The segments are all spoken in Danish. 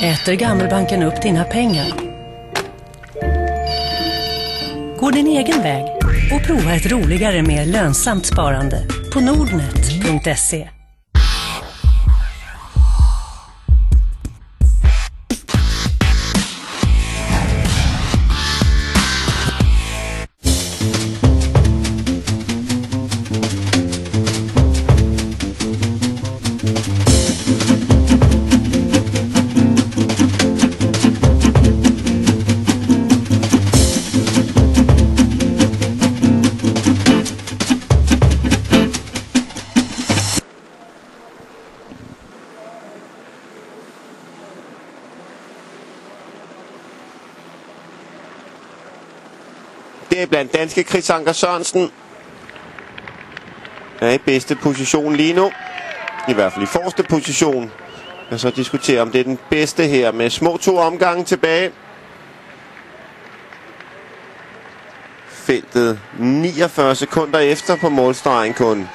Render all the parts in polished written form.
Äter Gammelbanken upp dina pengar? Gå din egen väg och prova ett roligare, mer lönsamt sparande på nordnet.se. Det er blandt danske Chris Anker Sørensen. Er i bedste position lige nu. I hvert fald i forreste position. Og så diskutere om det er den bedste her med små 2 omgange tilbage. Feltet 49 sekunder efter på målstregen kun.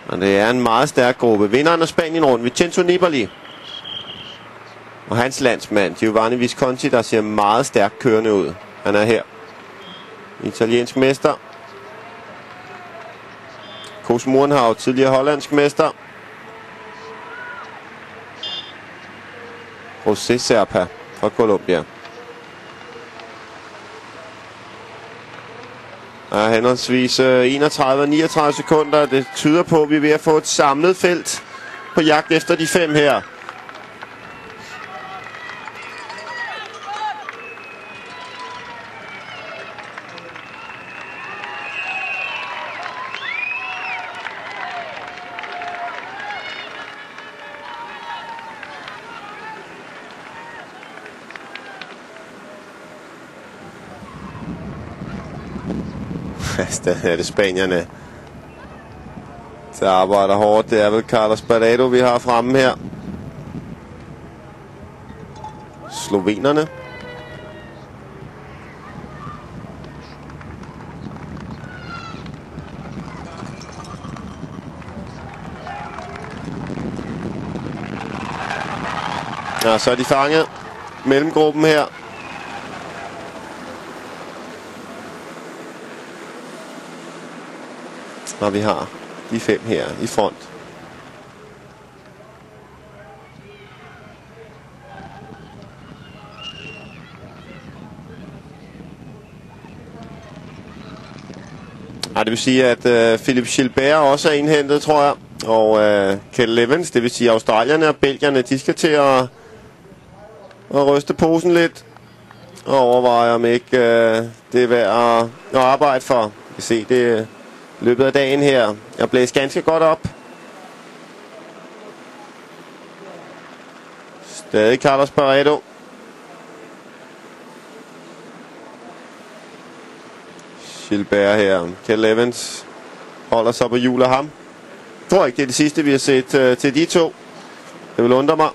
Og det er en meget stærk gruppe. Vinderen af Spanien rundt, Vincenzo Nibali. Og hans landsmand, Giovanni Visconti, der ser meget stærkt kørende ud. Han er her. Italiensk mester. Koos Morenhout, tidligere hollandsk mester. José Serpa fra Colombia. Er henholdsvis 31 og 39 sekunder. Det tyder på, at vi er ved at få et samlet felt på jagt efter de 5 her. Stadig er det spanierne, der arbejder hårdt. Det er vel Carlos Barredo, vi har fremme her. Slovenerne. Ja, så er de fanget. Mellemgruppen her. Når vi har de 5 her i front. Ja, det vil sige, at Philippe Gilbert også er indhentet, tror jeg. Og Kel Evans, det vil sige australierne og belgierne, de skal til at ryste posen lidt. Og overveje, om ikke det er værd at arbejde for. Vi kan se det løbet af dagen her. Jeg blæser ganske godt op. Stadig Carlos Barredo. Gilbert her. Kel Evans holder sig på hjul af ham. Jeg tror ikke, det er det sidste, vi har set til de 2. Det vil undre mig.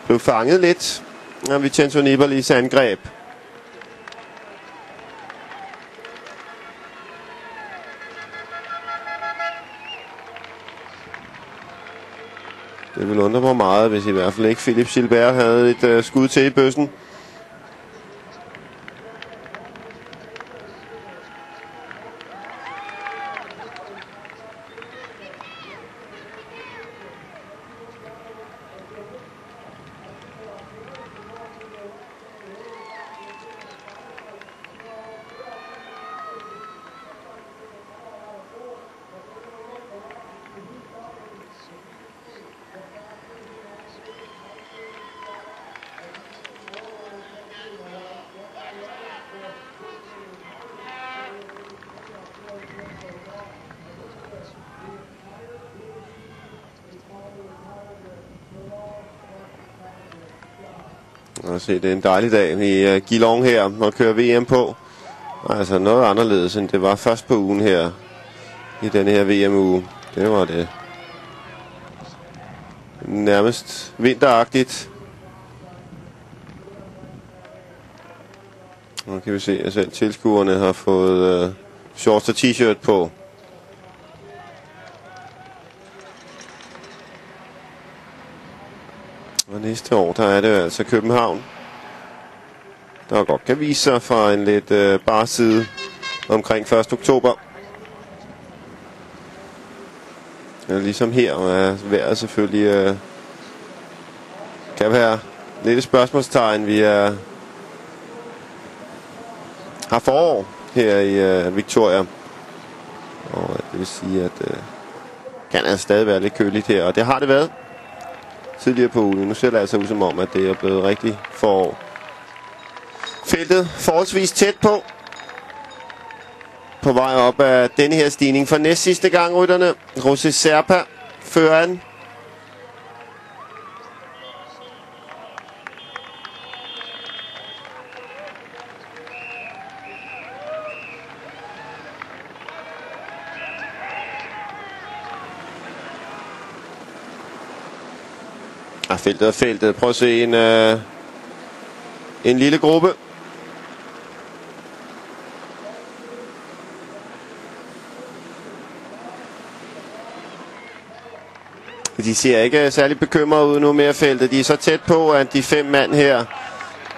Blev fanget lidt af Vincenzo Nibalis angreb. Det vil undre mig meget, hvis i hvert fald ikke Philippe Gilbert havde et skud til i bøssen. Se, det er en dejlig dag i Geelong her, og kører VM på. Altså noget anderledes, end det var først på ugen her, i denne her VM-uge. Det var det nærmest vinteragtigt. Nu kan vi se, at selv tilskuerne har fået shorts og t-shirt på. Og næste år, der er det altså København, der godt kan vise sig fra en lidt bar side omkring 1. oktober. Ligesom her, og er vejret selvfølgelig kan være lidt et spørgsmålstegn. Vi har forår her i Victoria, og det vil sige, at kan altså stadig være lidt køligt her, og det har det været tidligere på ugen. Nu ser det altså ud som om, at det er blevet rigtig forår. Feltet forholdsvis tæt på vej op af denne her stigning. For næst sidste gang rytterne. José Serpa fører an. Feltet og feltet. Prøv at se en lille gruppe. De ser ikke særlig bekymrede ud nu mere feltet. De er så tæt på, at de 5 mand her,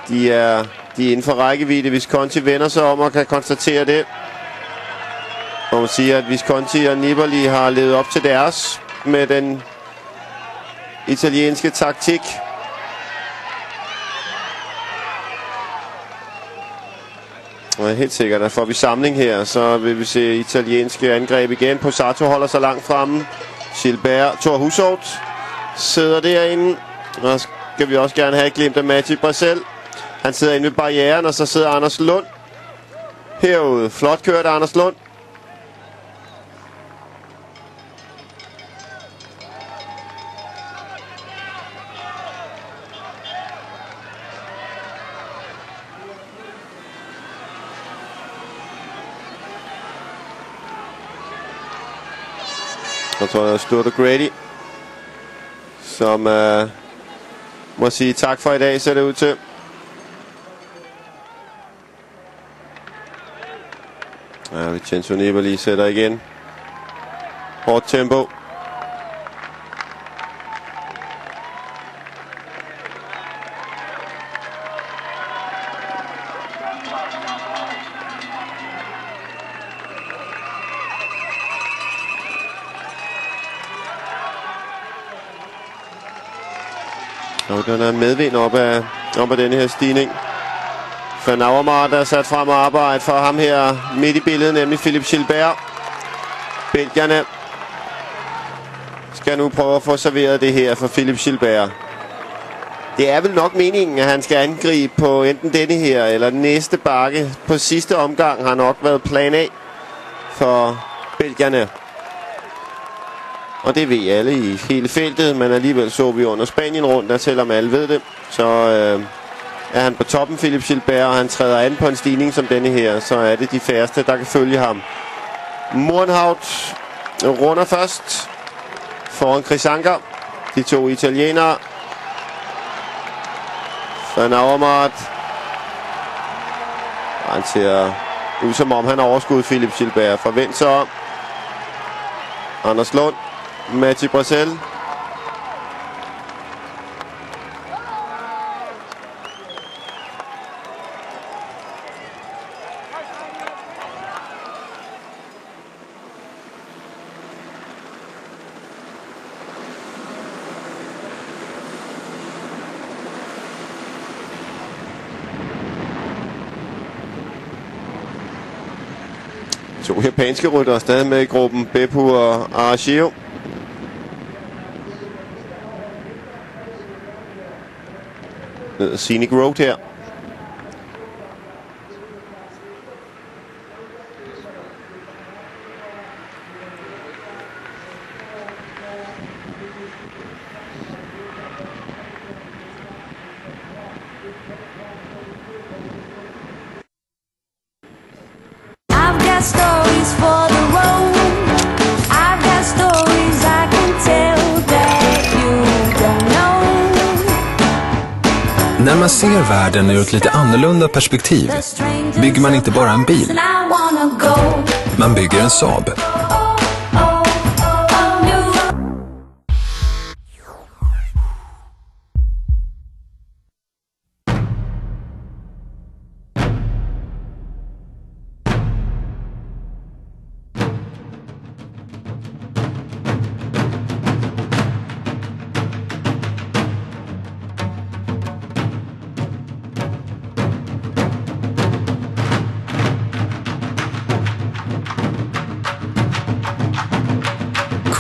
de er inden for rækkevidde. Visconti vender sig om og kan konstatere det. Og man siger, at Visconti og Nibali har levet op til deres med den italienske taktik. Og helt sikkert, at får vi samling her, så vil vi se italienske angreb igen. Pozzato holder sig langt fremme. Gilbert, Thor Hushovd sidder derinde. Og skal vi også gerne have et glimt af Mati Bracel. Han sidder inde ved barrieren, og så sidder Anders Lund herude. Flot kørt Anders Lund. Jeg tror, det er Stuart O'Grady, som må sige tak for i dag, ser det ud til. Ja, Vincenzo Nibali sætter igen. Hårdt tempo. Og den er medvind op af denne her stigning. Van Avermaet er sat frem og arbejde for ham her midt i billedet, nemlig Philippe Gilbert. Belgierne skal nu prøve at få serveret det her for Philippe Gilbert. Det er vel nok meningen, at han skal angribe på enten denne her eller den næste bakke. På sidste omgang har nok været plan A for belgierne. Og det ved alle i hele feltet, men alligevel så vi under Spanien rundt, der selvom alle ved det, så er han på toppen, Philippe Gilbert, og han træder an på en stigning som denne her, så er det de færreste, der kan følge ham. Morenhout runder først foran Chris Anker, de 2 italienere. Van Avermaet. Han ser ud som om han har overskud Philippe Gilbert. Forvent sig om. Anders Lund. Mati Bracel. To japanske ryttere stadig med i gruppen. Beppu og Arashio. Ned ad Scenic Road her. Stories for the road. I've got stories I can tell that you don't know. När man ser världen ur ett lite annorlunda perspektiv bygger man inte bara en bil. Man bygger en Saab.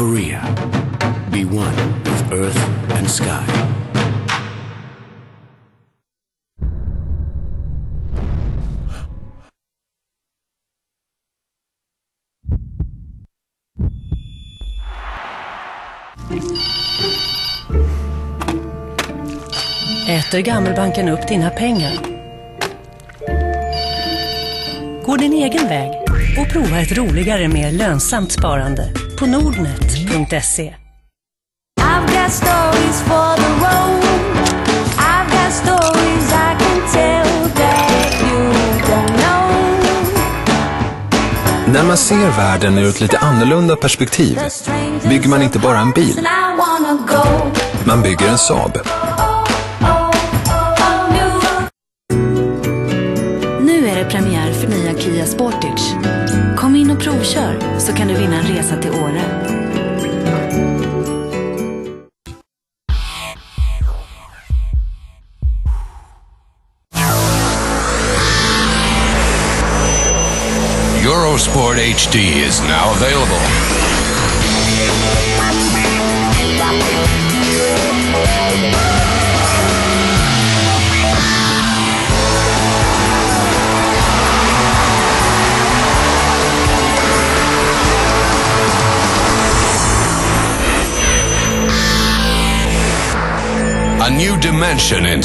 Korea. Be one with earth and sky. Äter Gammelbanken upp dina pengar? Gå din egen väg och prova ett roligare, mer lönsamt sparande på nordnet.se. I've got stories for the road. I've got stories I can tell that you don't know. När man ser världen ur ett lite annorlunda perspektiv bygger man inte bara en bil. Man bygger en Saab. Nu är det premiär för nya Kia Sportage. Kom in och provkör så kan du vinna en resa till Åre. Eurosport HD is now available. A new dimension in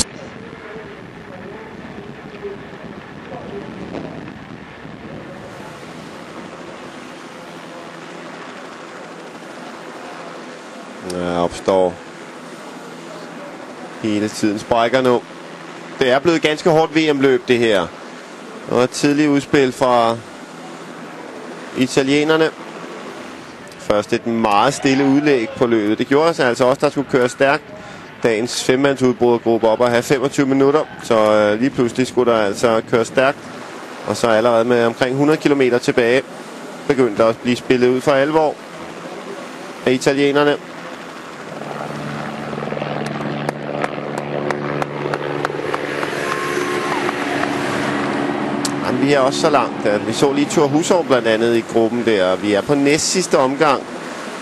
opstår hele tiden sprækker nu. Det er blevet ganske hårdt VM-løb det her. Og et tidligt udspil fra italienerne. Først et meget stille udlæg på løbet. Det gjorde altså også, der skulle køre stærkt. Dagens femmandsudbrydergruppe op og have 25 minutter. Så lige pludselig skulle der altså køre stærkt. Og så allerede med omkring 100 km tilbage begyndte der at blive spillet ud for alvor af italienerne. Vi er også så langt. Vi så lige Thor Hushovd blandt andet i gruppen der. Vi er på næst sidste omgang.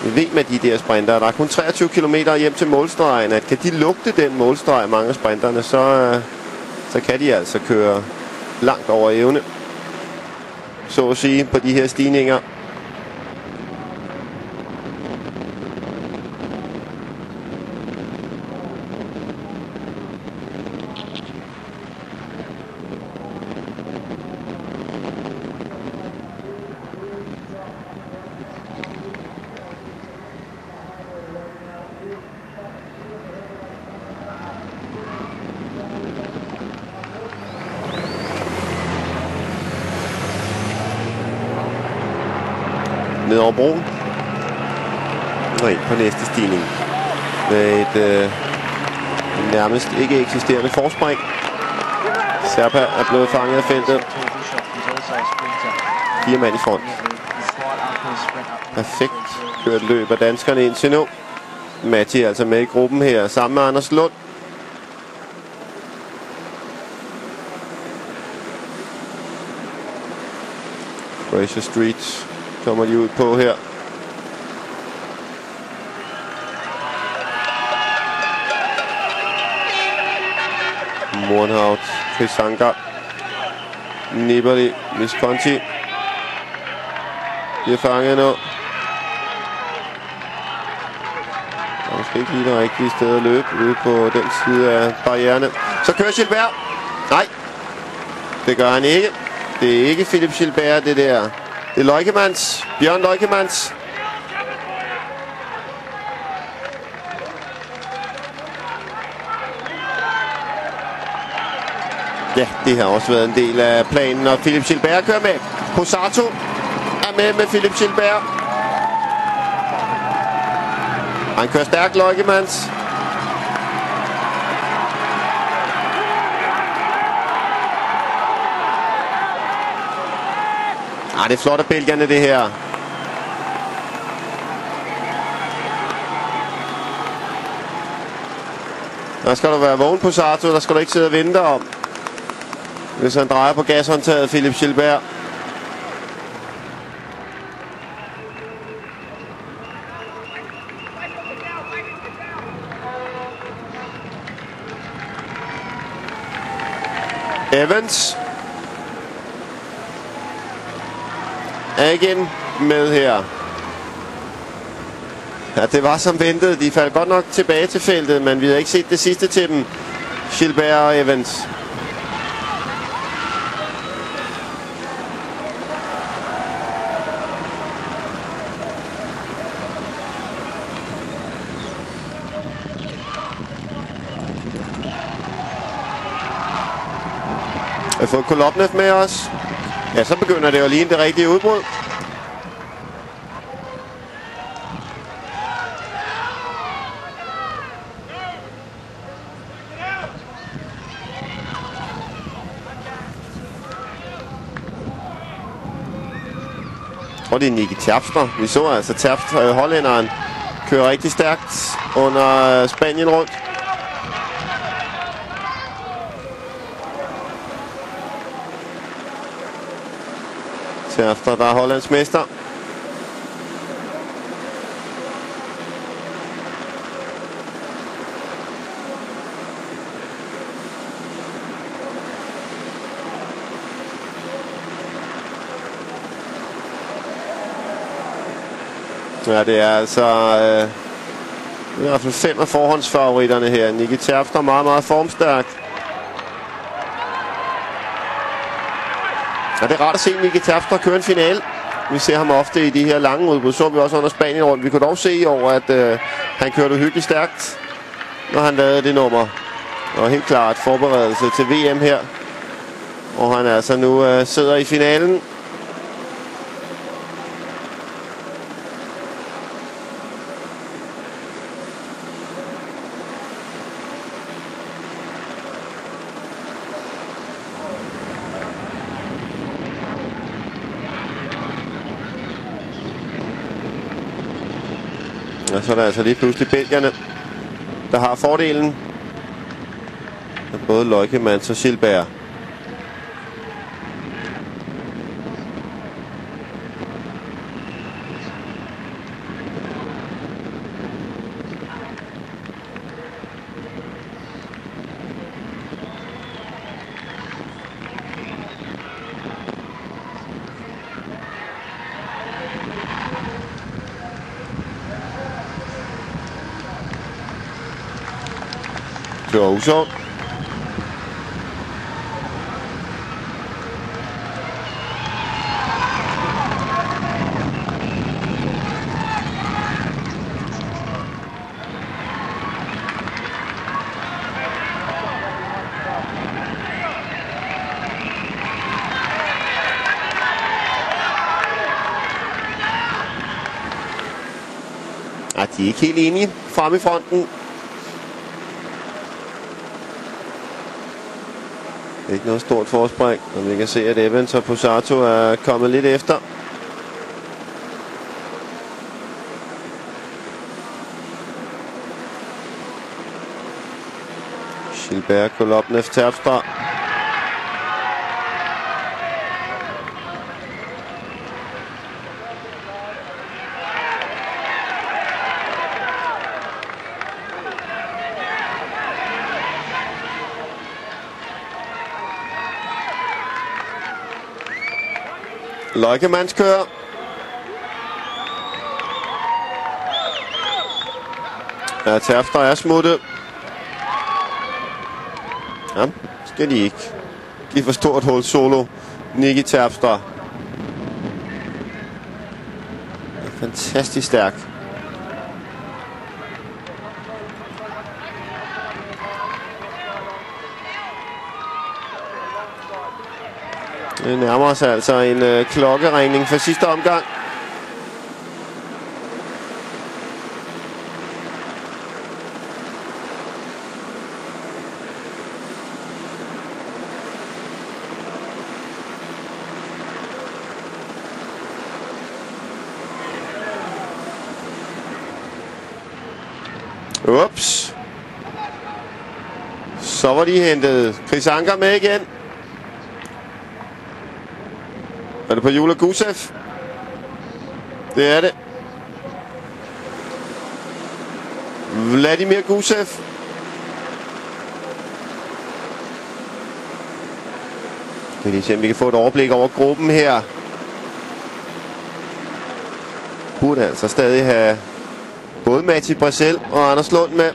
Vi ved med de der sprinter, der er kun 23 km hjem til målstregen. At kan de lugte den målstreg, mange af sprinterne, så kan de altså køre langt over evne. Så at sige på de her stigninger. Ned over broen. Og ind på næste stigning. Med et nærmest ikke eksisterende forspring. Serpa er blevet fanget af feltet. 4 mand i front. Perfekt kørt løb af danskerne indtil nu. Matti er altså med i gruppen her sammen med Anders Lund. Fraser Street kommer de ud på her. Mornhout, Chris Anker, Nibali, Visconti. De er fanget nu. Der er måske ikke lige det rigtige sted at løbe ude på den side af barriererne. Så kører Gilbert. Nej, det gør han ikke. Det er ikke Philip Gilbert, det der. Det er Leukemans. Bjørn Leukemans. Ja, det har også været en del af planen, og Philip Gilbert kører med. Posato er med Philip Gilbert. Han kører stærkt, Leukemans. Det er flot af belgierne, det her. Der skal du være vågen på Sato. Der skal du ikke sidde og vente om. Hvis han drejer på gashåndtaget, Philip Gilbert. Evans er igen med her. Ja, det var som ventet. De faldt godt nok tilbage til feltet, men vi havde ikke set det sidste til dem. Gilbert og Evans. Jeg har fået Kolobnev med os. Ja, så begynder det jo lige det rigtige udbrud. Jeg tror, det er Nicky Terpstra. Vi så altså Terpstra, hollænderen, kører rigtig stærkt under Spanien rundt. Terpstra, der er Hollands mester. Ja, det er altså i hvert fald 5 af forhåndsfavoritterne her. Nicky Terpstra meget, meget formstærk. Og det er rart at se Nicky Terpstra køre en finale. Vi ser ham ofte i de her lange udbrud. Så vi også under Spanien rundt. Vi kunne dog se i år, at han kørte uhyggeligt stærkt, når han lavede det nummer. Og helt klart forberedelse til VM her. Og han altså nu sidder i finalen. Og så er der altså lige pludselig belgierne, der har fordelen. Både Leukemans og Gilbert. Joso. De er ikke helt enige fremme i fronten. Ikke noget stort forspring, og vi kan se, at Evans og Posato er kommet lidt efter. Gilbert, Kolobnev, Terpstra. Leukemans kører. Ja, Terpstra er smuttet. Ja, skal de ikke give for stort hul solo. Nicky Terpstra. Fantastisk stærk. Det nærmer sig altså en klokkeregning for sidste omgang. Ups. Så var de hentet. Chris Anker med igen. Er det på Jula Gusev? Det er det. Vladimir Gusev. Vi lige se, om vi kan få et overblik over gruppen her. Burde altså stadig have både Matti Brasel og Anders Lund med.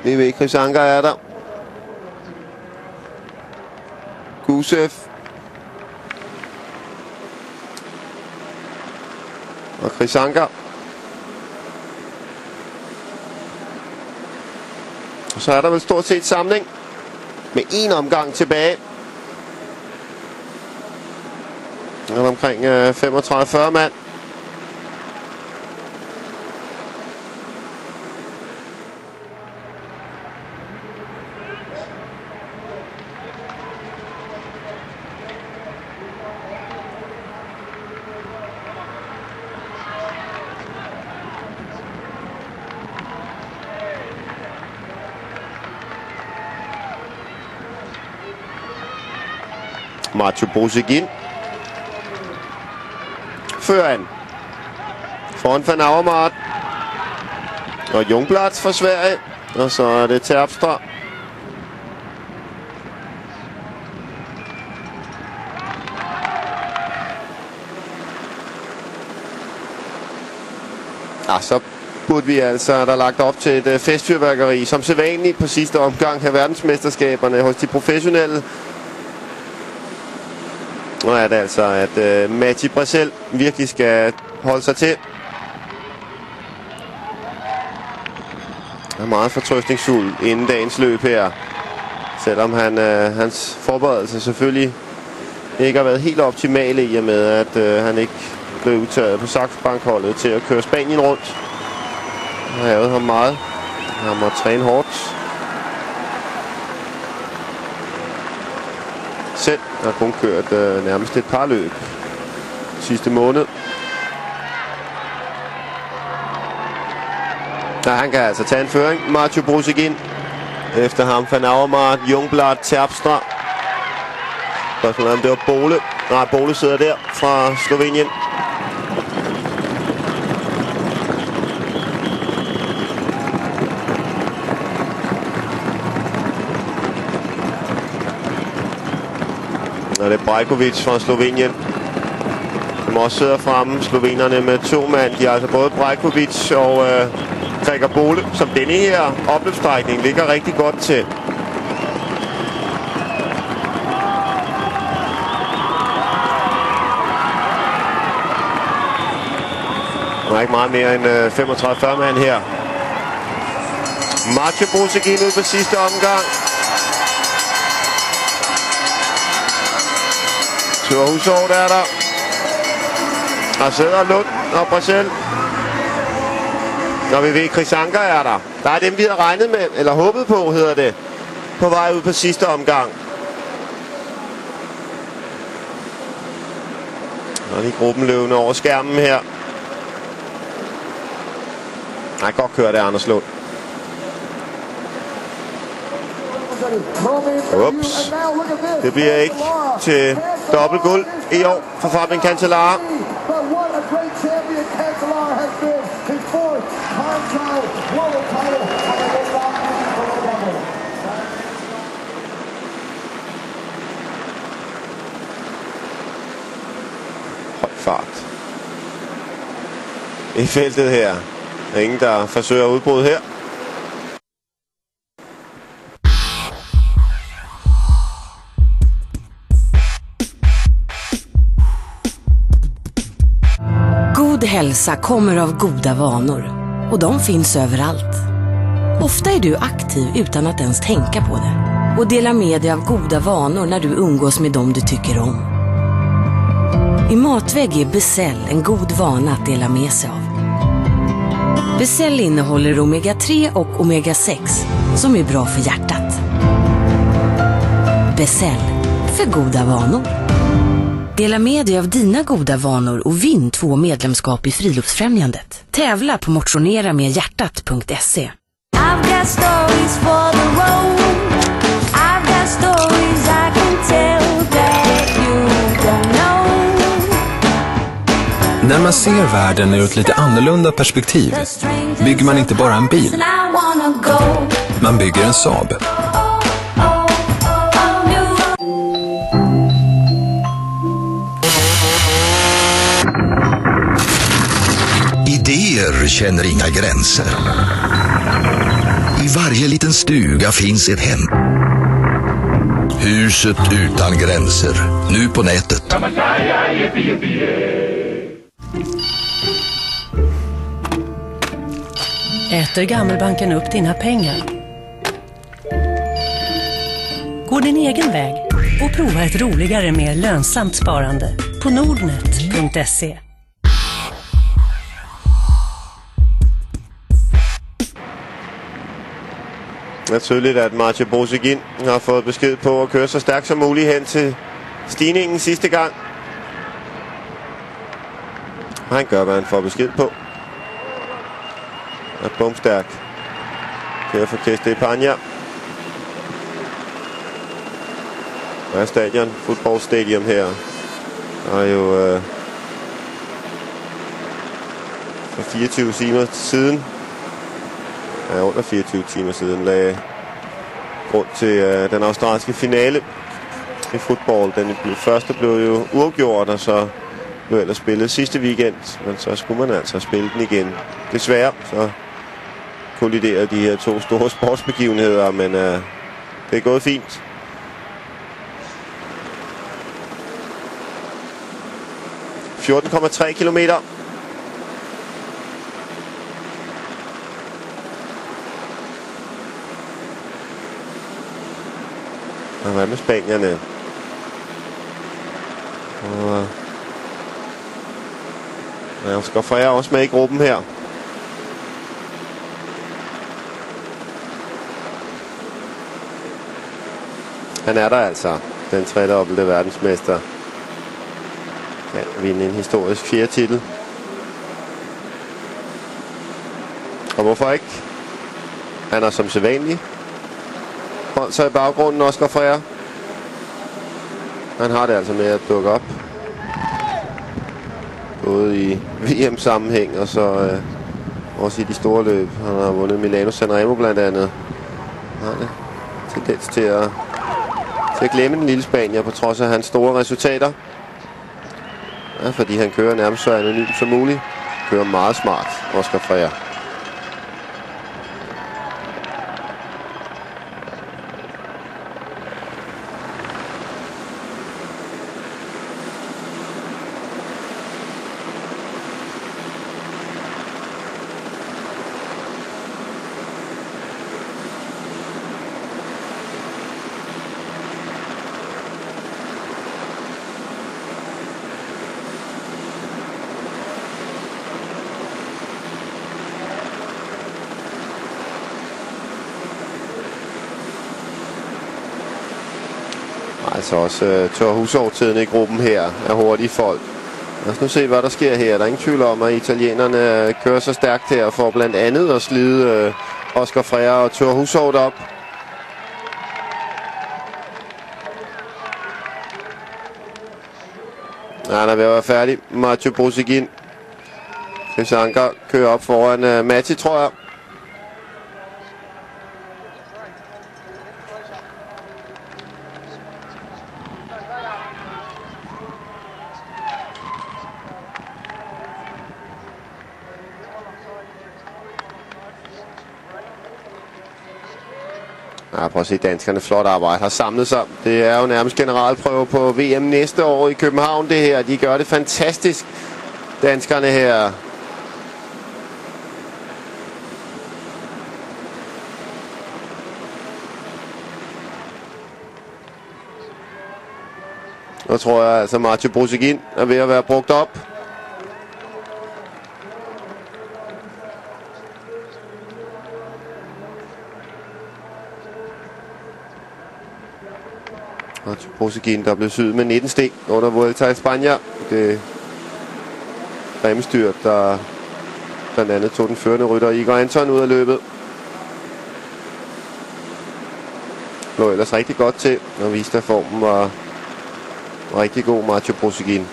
Vi ved, Chris Anker er der. Gusev. Og Chris Anker. Og så er der vel stort set samling. Med en omgang tilbage. Og omkring 35-40 mand. Macho Bozegin fører han foran Van Avermaet og Jungblad for Sverige, og så er det Terpstra. Så burde vi altså, der lagt op til et festfyrværkeri, som sædvanligt på sidste omgang af verdensmesterskaberne hos de professionelle. Nu er det altså, at Matti Brasel virkelig skal holde sig til. Han er meget fortrøstningsfuld inden dagens løb her. Selvom hans forberedelse selvfølgelig ikke har været helt optimale, i og med at han ikke blev udtaget på Saxo Bank-holdet til at køre Spanien rundt. Han har hævet ham meget. Han må træne hårdt. Selv har kun kørt nærmest et par løb sidste måned. Han kan altså tage en føring. Macho Bozegin. Efter ham Van Avermaet, Jungblad, Terpstra. Spørgsmålet om det var Bole. Nej, Bole sidder der fra Slovenien. Og det er Brajkovic fra Slovenien, som også sidder fremme. Slovenerne med 2 mand. De er altså både Brajkovic og Gregor Bole, som denne her opløbsstrækning ligger rigtig godt til. Der er ikke meget mere end 35-40 mand her. Macho Bozegin ud på sidste omgang. Hushovd er der. Og sidder Lund og Brasel. Når vi ved, Chris Anker er der. Der er dem, vi havde regnet med, eller håbet på, hedder det, på vej ud på sidste omgang. Og lige gruppen løbende over skærmen her. Nej, godt kører det, Anders Lund. Ups. Det bliver ikke til dobbelt guld i år for Fabian Cancellara. Høj fart i feltet her. Der er ingen, der forsøger udbrud her. God hälsa kommer av goda vanor, och de finns överallt. Ofta är du aktiv utan att ens tänka på det, och delar med dig av goda vanor när du umgås med dem du tycker om. I matvägg är Becell en god vana att dela med sig av. Becell innehåller omega-3 och omega-6 som är bra för hjärtat. Becell, för goda vanor. Dela med dig av dina goda vanor och vinn 2 medlemskap i Friluftsfrämjandet. Tävla på motioneramedhjärtat.se. I've got stories for the road. I've got stories I can tell that you don't know. När man ser världen ur ett lite annorlunda perspektiv bygger man inte bara en bil. Man bygger en Saab. Idéer känner inga gränser. I varje liten stuga finns ett hem. Huset utan gränser. Nu på nätet. Äter Gammelbanken upp dina pengar? Gå din egen väg och prova ett roligare, mer lönsamt sparande på nordnet.se. Det er tydeligt, at Marche Brosegin har fået besked på at køre så stærkt som muligt hen til stigningen sidste gang. Han gør, hvad han får besked på. Er bumstærk. Kører for Estepania. Der er stadion, Football Stadium her. Der er jo for 24 timer siden, under 24 timer siden, lagde grund til den australske finale i fodbold. Den første blev jo uafgjort, og så blev ellers spillet sidste weekend, men så skulle man altså spille den igen. Desværre så kolliderede de her to store sportsbegivenheder, men det er gået fint. – 14,3 kilometer. Og hvad med spanierne? Og Oscar Freire også med i gruppen her. Han er der altså, den tredobbelte verdensmester. Kan vinde en historisk 4. titel. Og hvorfor ikke? Han er som sædvanlig holdt sig i baggrunden, Oscar Freire. Han har det altså med at dukke op. Både i VM-sammenhæng og så også i de store løb. Han har vundet Milano Sanremo blandt andet. Han har det tendens til at glemme den lille spanier på trods af hans store resultater. Ja, fordi han kører nærmest så anonymt som muligt. Kører meget smart, Oscar Freire. Altså også Thor Hushovd i gruppen her er hurtige folk. Lad os nu se, hvad der sker her. Der er ingen tvivl om, at italienerne kører så stærkt her for blandt andet at slide Oscar Freire og Thor Hushovd op. Ja, han er ved at være færdig. Marche Brosegin. Chris Anker kører op foran Matti, tror jeg. Ja, prøv at se, danskerne flot arbejde har samlet sig. Det er jo nærmest generalprøve på VM næste år i København, det her. De gør det fantastisk, danskerne her. Nu tror jeg altså, Marche Brosegin er ved at være brugt op. Marche Brosegin, der blev syet med 19 stik under Vuelta i España. Det bremstyrt, der blandt andet tog den førende rytter Igor Anton ud af løbet. Lå ellers rigtig godt til, og viste, at formen var rigtig god, Marche Brosegin.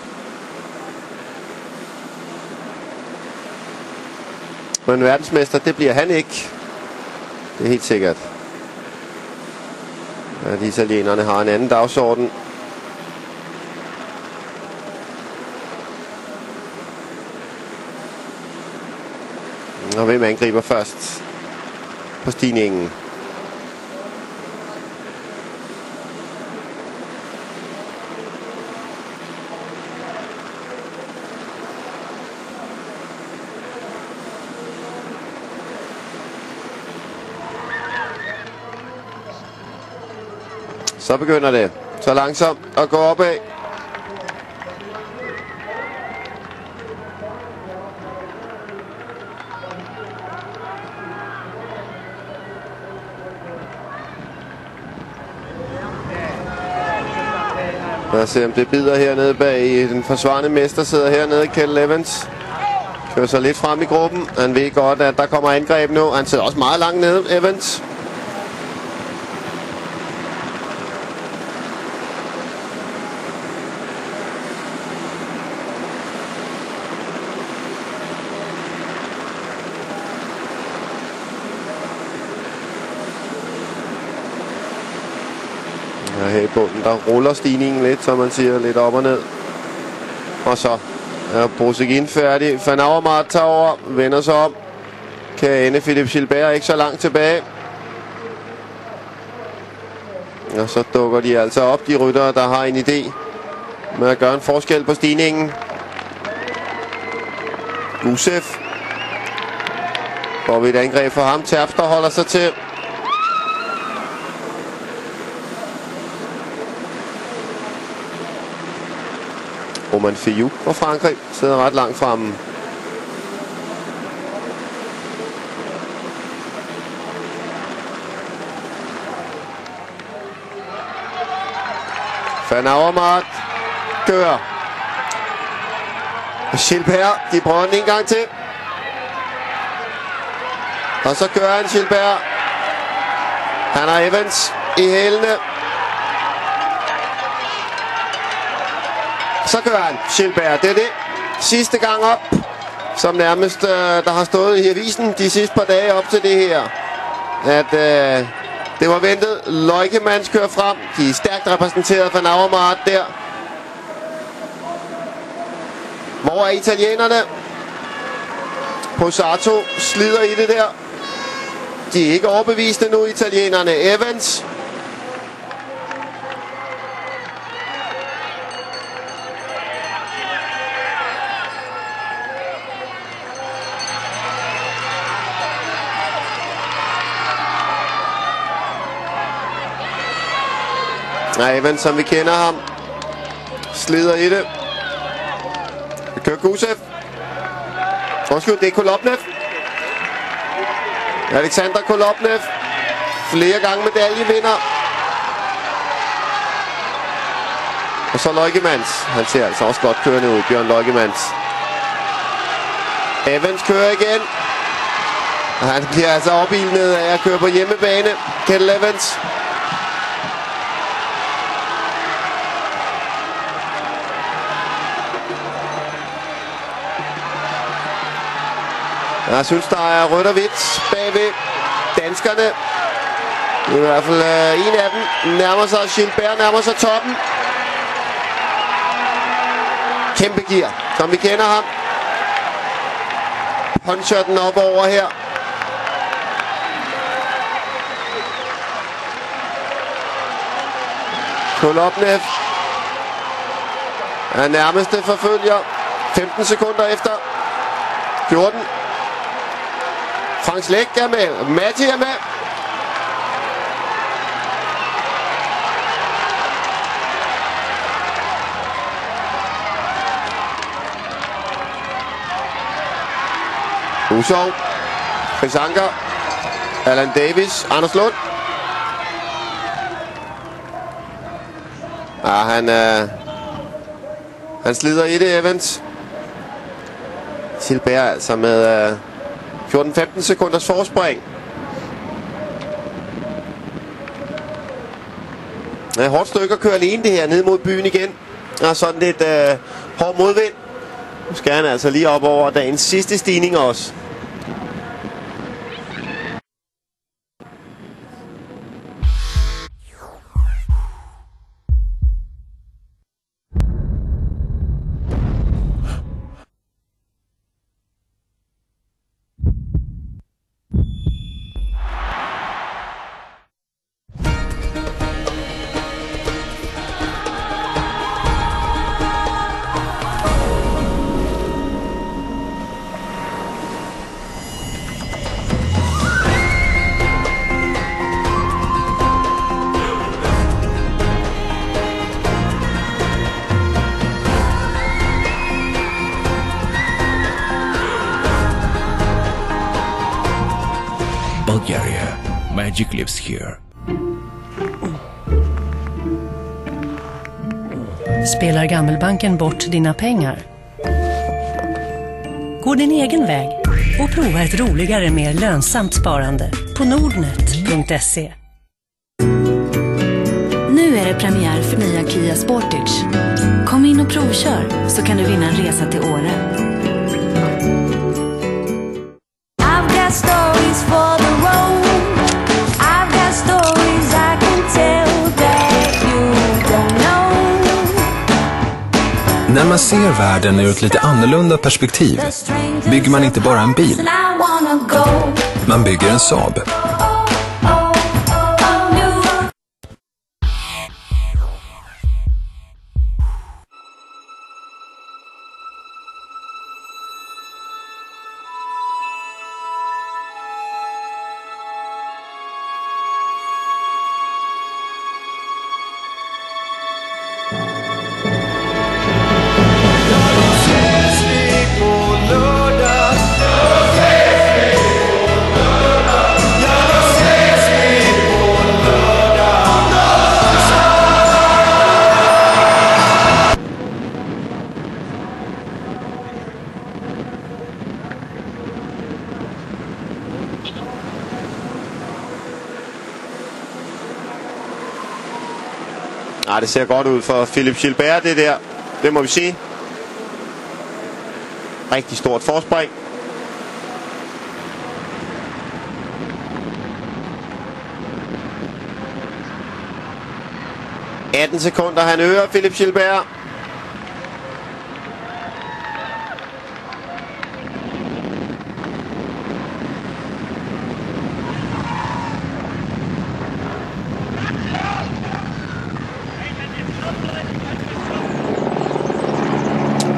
Men verdensmester, det bliver han ikke. Det er helt sikkert. Ja, de italienerne har en anden dagsorden. Og hvem angriber først på stigningen? Så begynder det så langsomt at gå opad. Lad os se om det bider hernede bag. Den forsvarende mester sidder hernede, Kel Evans. Kører sig lidt frem i gruppen. Han ved godt, at der kommer angreb nu. Han sidder også meget langt nede, Evans. Her i bunden, der ruller stigningen lidt, som man siger, lidt op og ned. Og så er Brosegin færdig. Van Avermaet tager over, vender sig om. Kan ende Philippe Gilbert ikke så langt tilbage. Og så dukker de altså op, de ryttere, der har en idé med at gøre en forskel på stigningen. Gusev. Får vi et angreb for ham. Terpstra holder sig til. Romain Fillou fra Frankrig sidder ret langt fremme. Van Avermaet kører. Gilbert, de prøver den en gang til. Og så kører han Gilbert. Han har Evans i hælene. Så kører han Gilbert. Det er det. Sidste gang op, som nærmest der har stået i avisen de sidste par dage op til det her. At det var ventet. Leukemans kører frem. De er stærkt repræsenteret for Van Avermaet der. Hvor er italienerne? Pozzato slider i det der. De er ikke overbeviste nu, italienerne. Evans. Nej, Evans, som vi kender ham, slider i det. Vi kører Gusev. Undskyld, det er Kolobnev. Alexander Kolobnev. Flere gange medaljevinder. Og så Leukemans. Han ser altså også godt kørende ud, Bjørn Leukemans. Evans kører igen. Og han bliver altså opildnet af at køre på hjemmebane. Kel Evans. Jeg synes, der er rødt og hvidt bagved danskerne. I hvert fald en af dem nærmer sig. Gilbert nærmer sig toppen. Kæmpe gear, som vi kender ham. Puncher den op over her. Kolobnev er nærmeste forfølger. 15 sekunder efter. 14. Frank Schleck er med. Matti er med. Husov. Chris Anker. Allan Davis. Anders Lund. Ja, han slider i det, Evans. Gilbert altså med 14-15 sekunders forspring. Ja, hårdt stykke at køre alene det her ned mod byen igen. Og sådan lidt hård modvind. Nu skal han altså lige op over dagens sidste stigning også. Bulgaria. Magic lives here. Spelar Gammelbanken bort dina pengar? Gå din egen väg och prova ett roligare, mer lönsamt sparande på nordnet.se. Nu är det premiär för nya Kia Sportage. Kom in och provkör så kan du vinna en resa till Åre. I've got stories for the road. I've got stories I can tell that you don't know. När man ser världen ur ett lite annorlunda perspektiv bygger man inte bara en bil. Man bygger en Saab. Nej, det ser godt ud for Philippe Gilbert, det der. Det må vi sige. Rigtig stort forspring. ...18 sekunder, han øger Philippe Gilbert.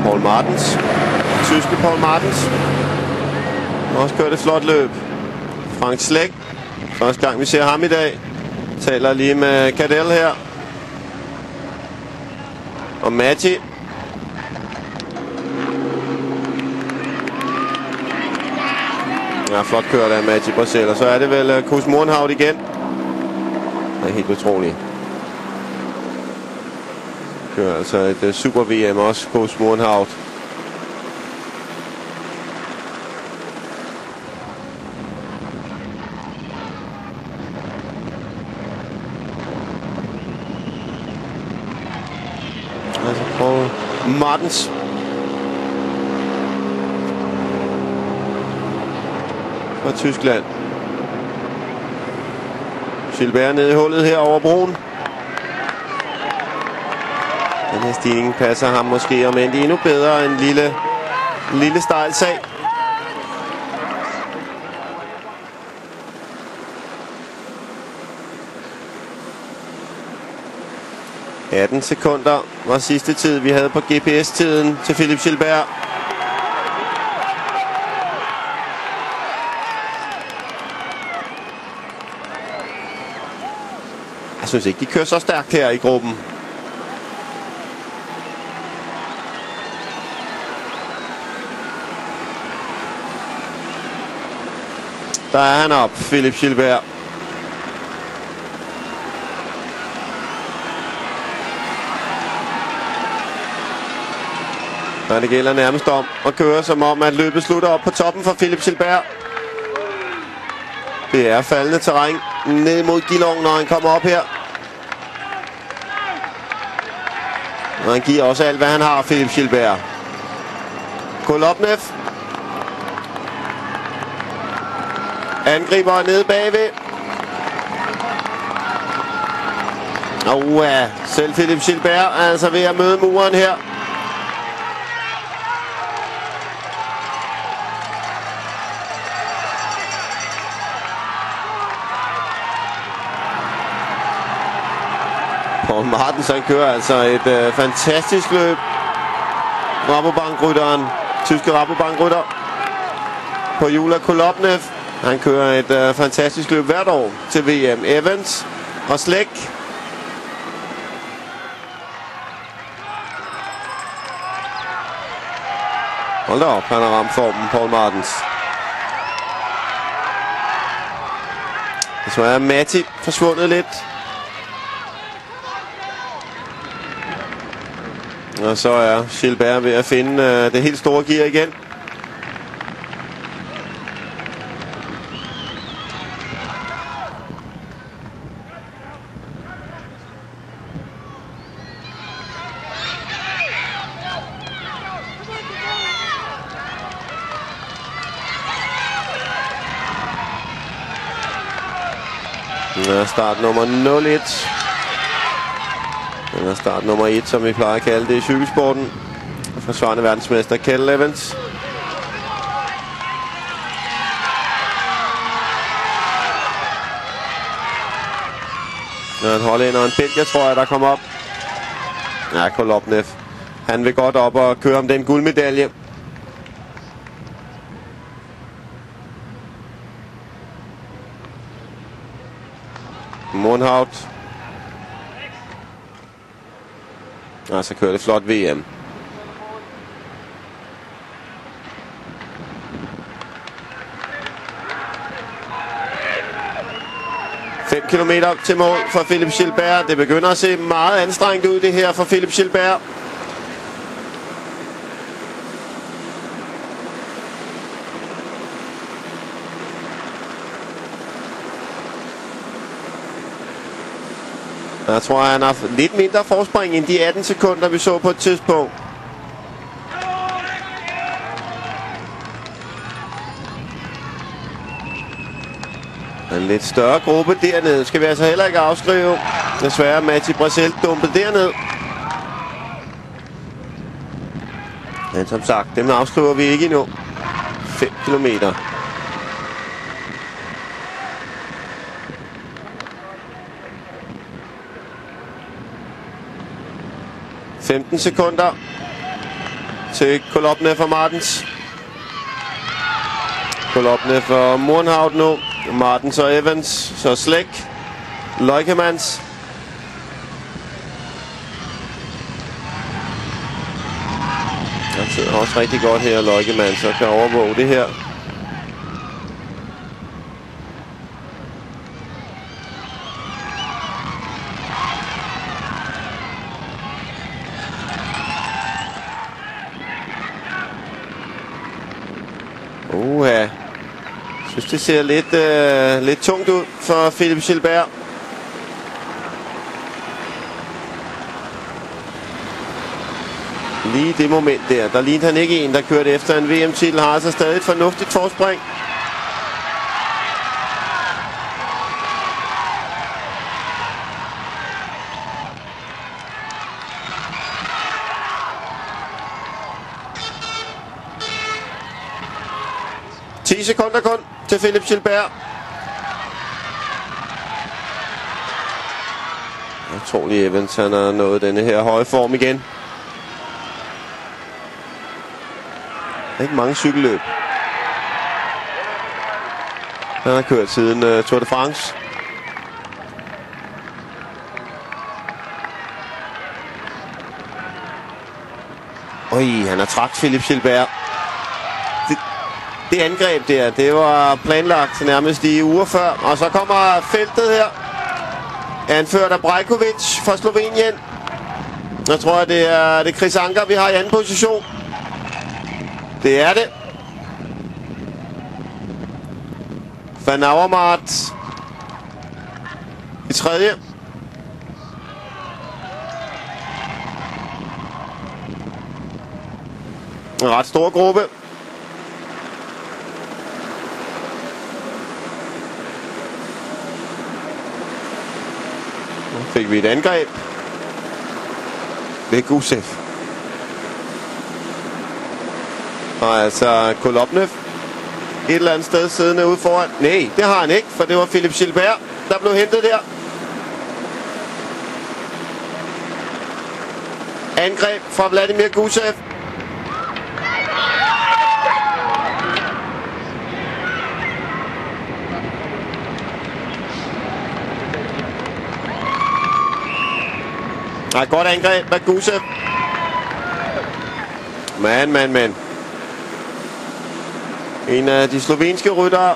Paul Martens. Tyske Paul Martens. Også kørt et flot løb. Frank Schleck. Første gang vi ser ham i dag. Taler lige med Cadel her. Og Maggi. Ja, flot kørt af Maggi Bracel. Og så er det vel Koos Morenhout igen. Det er helt utroligt. Kører altså et super VM også, Koos Morenhout. Altså Paul Martens. Fra Tyskland. Gilbert nede i hullet her over broen. Den her stigning passer ham måske, om end det er endnu bedre en lille stejl sag. ...18 sekunder var sidste tid, vi havde på GPS-tiden til Philippe Gilbert. Jeg synes ikke, de kører så stærkt her i gruppen. Der er han op, Philippe Gilbert. Og det gælder nærmest om at køre som om, at løbet slutter op på toppen for Philippe Gilbert. Det er faldende terræn ned mod Gillon, når han kommer op her. Og han giver også alt, hvad han har, Philippe Gilbert. Kolobnev. Angriber nede bagved. Og ja, selv Philippe Gilbert er altså ved at møde muren her. Paul Martens, han kører altså et fantastisk løb. Rabobank-rytteren, tyske Rabobank-rytter på Jula Kolobnev. Han kører et fantastisk løb hvert år til VM. Evans og Schleck. Hold da op, han har ramt formen, Paul Martens. Så er Matti forsvundet lidt. Og så er Gilbert ved at finde det helt store gear igen. Den er start nummer 01. Den er start nummer 1, som vi plejer at kalde det i cykelsporten. Forsvarende verdensmester Cadel Evans. Der er en hollænder og en belgier, tror jeg, der kommer op. Ja, Kolobnev. Han vil godt op og køre om den guldmedalje. Mundhout. Og så kører det flot VM. Kilometer til mål for Philippe Gilbert. Det begynder at se meget anstrengt ud, det her for Philippe Gilbert. Jeg tror, han har lidt mindre forspring end de 18 sekunder, vi så på et tidspunkt. En lidt større gruppe dernede skal vi altså heller ikke afskrive. Desværre Matti Brasel dumpet derned. Men som sagt, dem afskriver vi ikke endnu. 5 kilometer. ...15 sekunder... ...til Kolobnev og Martens. Kolobnev og Murnhout nu. Martens og Evans, så Slæk, Leukemans. Han sidder også rigtig godt her, Leukemans, og kan overvåge det her. Jeg synes, det ser lidt tungt ud for Philippe Gilbert. Lige det moment der lignede han ikke en, der kørte efter en VM-titel, har altså stadig et fornuftigt forspring. Sekunder kun til Philippe Gilbert. Jeg tror lige Evans, han har nået denne her høje form igen. Der er ikke mange cykelløb. Han har kørt siden Tour de France. Han har trakt Philippe Gilbert. Det angreb der, det var planlagt nærmest i uger før. Og så kommer feltet her. Anført af Brajkovic fra Slovenien. Jeg tror, det er Chris Anker, vi har i anden position. Det er det. Van Avermaet i tredje. En ret stor gruppe. Fik vi et angreb ved Gusev. Og altså Kolobnev et eller andet sted siddende ude foran. Nej, det har han ikke, for det var Philippe Gilbert, der blev hentet der. Angreb fra Vladimir Gusev. Nej, godt angreb af Gusev. Men. En af de slovenske ryttere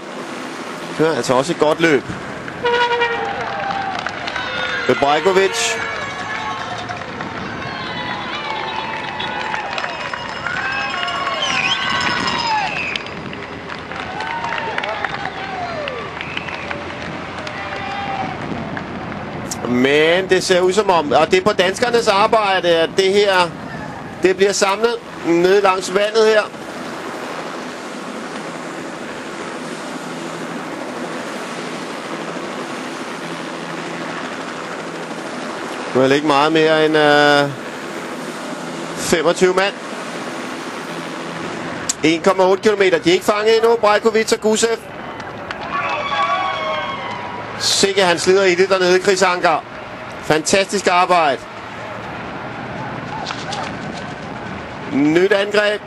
kører altså også et godt løb. Brajkovic. Men det ser ud som om, og det er på danskernes arbejde, at det her, det bliver samlet nede langs vandet her. Nu er det ikke meget mere end 25 mand. 1,8 kilometer. De er ikke fanget endnu, Brajkovic og Gusev. Sikke han slider i det dernede, Chris Anker. Fantastisk arbejde. Nyt angreb.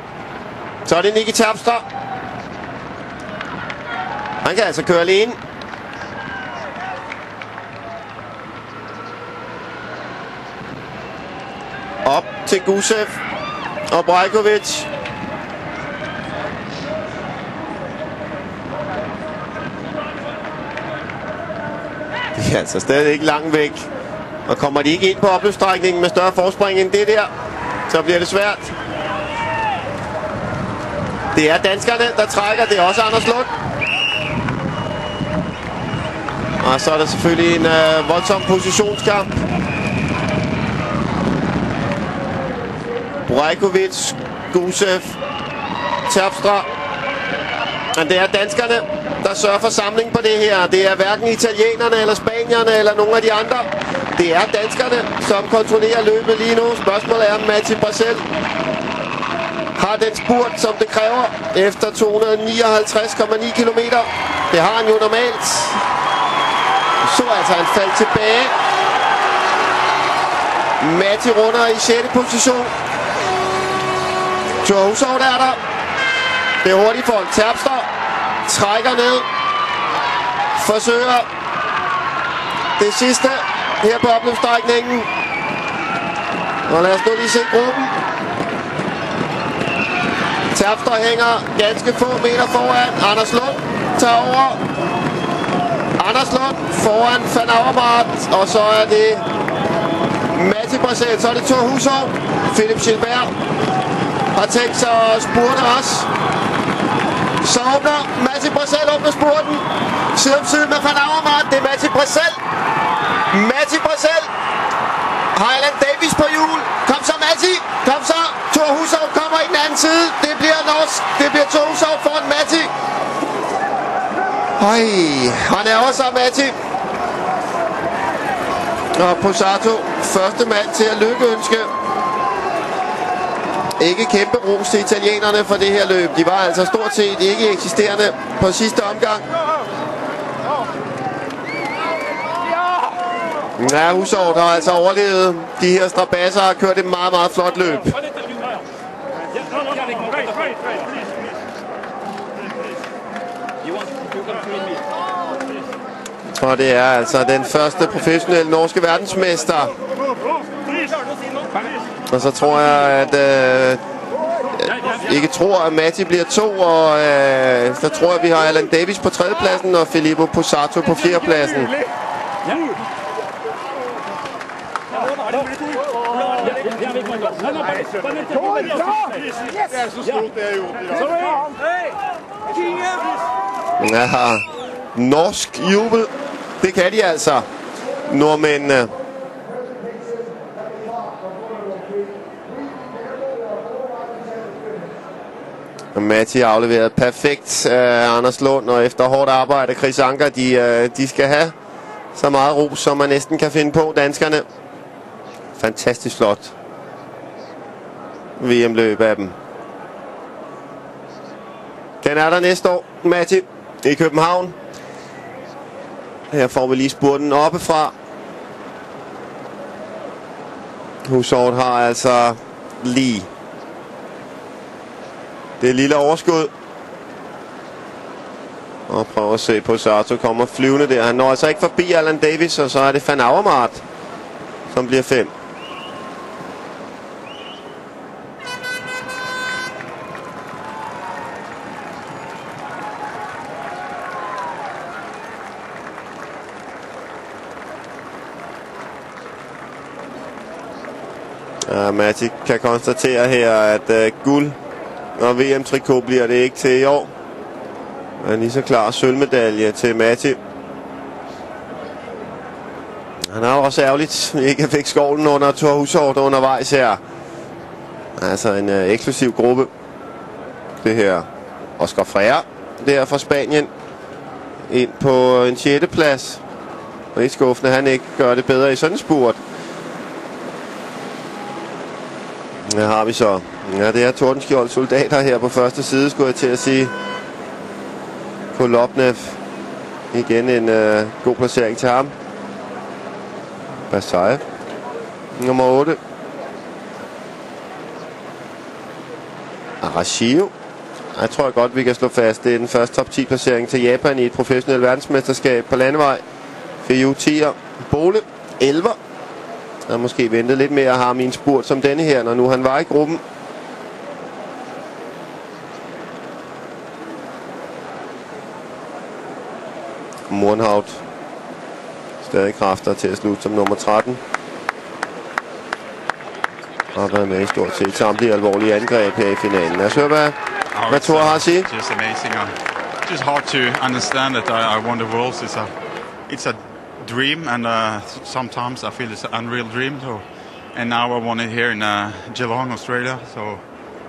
Så er det Nicky Terpstra. Han kan altså køre alene. Op til Gusev og Brajkovic. Det er altså stadig ikke langt væk. Og kommer de ikke ind på opløbsstrækningen med større forspring end det der, så bliver det svært. Det er danskerne, der trækker. Det er også Anders Lund. Og så er der selvfølgelig en voldsom positionskamp. Brajkovic, Gusev, Terpstra. Men det er danskerne, der sørger for samling på det her. Det er hverken italienerne eller spanierne eller nogen af de andre. Det er danskerne, som kontrollerer løbet lige nu. Spørgsmålet er, om Matti Bracel har den spurt, som det kræver efter 259,9 kilometer. Det har han jo normalt. Så altså han faldt tilbage. Matti runder i 6. position. Thor Hushovd er der. Det er hurtigt for Terpstra. Trækker ned. Forsøger det sidste her på opløbsstrækningen. Og lad os nu lige se gruppen. Terpstra hænger ganske få meter foran. Anders Lund tager over. Anders Lund foran Van Avermaet. Og så er det Matti Bracel. Så er det Thor Hushovd. Philip Gilbert har tænkt sig at spurte også. Så åbner Matti Bracel åbner spurten. Side om side med Van Avermaet. Det er Matti Bracel. Matti Bracel. Highland Davis på hjul. Kom så Matti. Kom så. Thor Hushovd kommer i den anden side. Det bliver norsk. Det bliver Thor Hushovd foran Matti. Øj, han er også Matti. Og Pozzato, første mand til at lykkeønske. Ikke kæmpe ros til italienerne for det her løb. De var altså stort set ikke eksisterende på sidste omgang. Ja, Hushovd har altså overlevet de her strabasser og har kørt et meget, meget flot løb. Og det er altså den første professionelle norske verdensmester. Og så tror jeg, at ikke tror, at Matti bliver 2, og så tror jeg, at vi har Alan Davis på 3. pladsen og Filippo Pozzato på 4. pladsen. Ja, norsk jubel. Det kan de altså, nordmændene. Matti har afleveret perfekt Anders Lund, og efter hårdt arbejde Chris Anker, de skal have så meget ros, som man næsten kan finde på, danskerne. Fantastisk flot VM-løb af dem. Den er der næste år, Matti, i København. Her får vi lige spurten oppefra. Hushovd har altså lige det lille overskud. Og prøver at se på Pozzato kommer flyvende der. Han når altså ikke forbi Alan Davis, og så er det Van Avermaet, som bliver 5. Matti kan konstatere her, at guld og VM-trikot bliver det ikke til i år. Men lige så klar sølvmedalje til Matti. Han er jo også ærgerligt, ikke fik skovlen under Thor Hushovd undervejs her. Altså en eksklusiv gruppe. Det her Oscar Freire, der fra Spanien, ind på en 6. plads. Og ikke skuffende, han ikke gør det bedre i sådan en spurt. Her har vi så. Ja, det er Tordenskjold soldater her på første side, skulle jeg til at sige. Kolobnev. Igen en god placering til ham. Basajev. Nummer 8. Arashio. Jeg tror godt, vi kan slå fast. Det er den første top 10 placering til Japan i et professionelt verdensmesterskab på landevej. Fiu 10'er. Bole 11'er. Jeg har måske ventet lidt mere at have min spurt som denne her, når nu han var i gruppen. Mornhout. Stadig kræfter til at slutte som nummer 13. Og været med i stort set samtlige alvorlige angreb her i finalen. Lad os høre, hvad Thor har at sige. Just amazing. Just hard to understand that I won the Worlds. It's a dream, and sometimes I feel it's an unreal dream. So, and now I won it here in Geelong, Australia. So,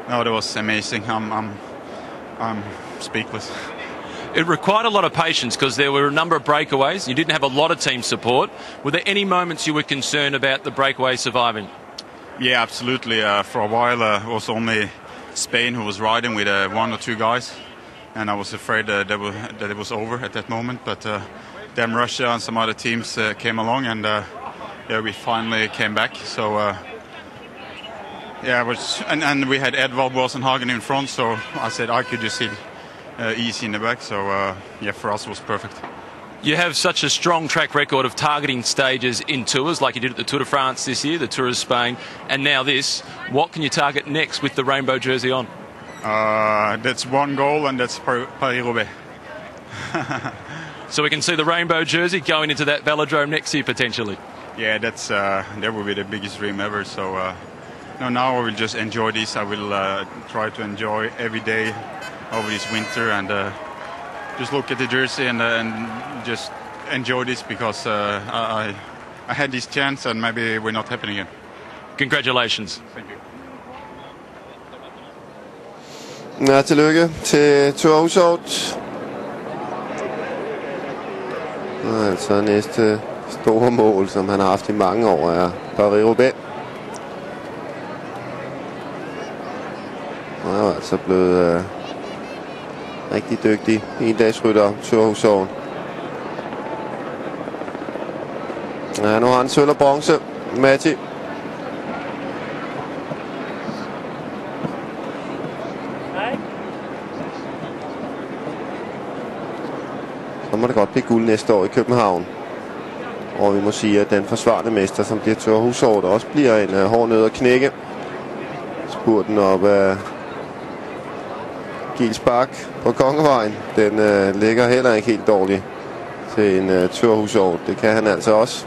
no, that was amazing. I'm speechless. It required a lot of patience because there were a number of breakaways. You didn't have a lot of team support. Were there any moments you were concerned about the breakaway surviving? Yeah, absolutely. For a while, it was only Spain who was riding with 1 or 2 guys, and I was afraid that it was over at that moment. But then Russia and some other teams came along, and we finally came back. So it was, and we had Edvald Boasson-Hagen in front, so I said I could just sit easy in the back. So for us it was perfect. You have such a strong track record of targeting stages in tours, like you did at the Tour de France this year, the Tour of Spain, and now this. What can you target next with the rainbow jersey on? That's one goal, and that's Paris-Roubaix. So we can see the rainbow jersey going into that velodrome next year potentially. Yeah, that will be the biggest dream ever. So now I will just enjoy this. I will try to enjoy every day over this winter, and just look at the jersey and just enjoy this, because I had this chance, and maybe it will not happen again. Congratulations. Thank you. Ja, tillykke til Thor Hushovd. Og altså næste store mål, som han har haft i mange år, er Paris-Roubaix. Og han er altså blevet rigtig dygtig endagsrytter, Thor Hushovd. Ja, nu har han sølv og bronze. Matti. Så må det godt blive guld næste år i København. Og vi må sige, at den forsvarende mester, som bliver Thor Hushovd, også bliver en hård nød at knække. Spurten op af Gilsbak på Kongevejen. Den ligger heller ikke helt dårligt til en Thor Hushovd. Det kan han altså også.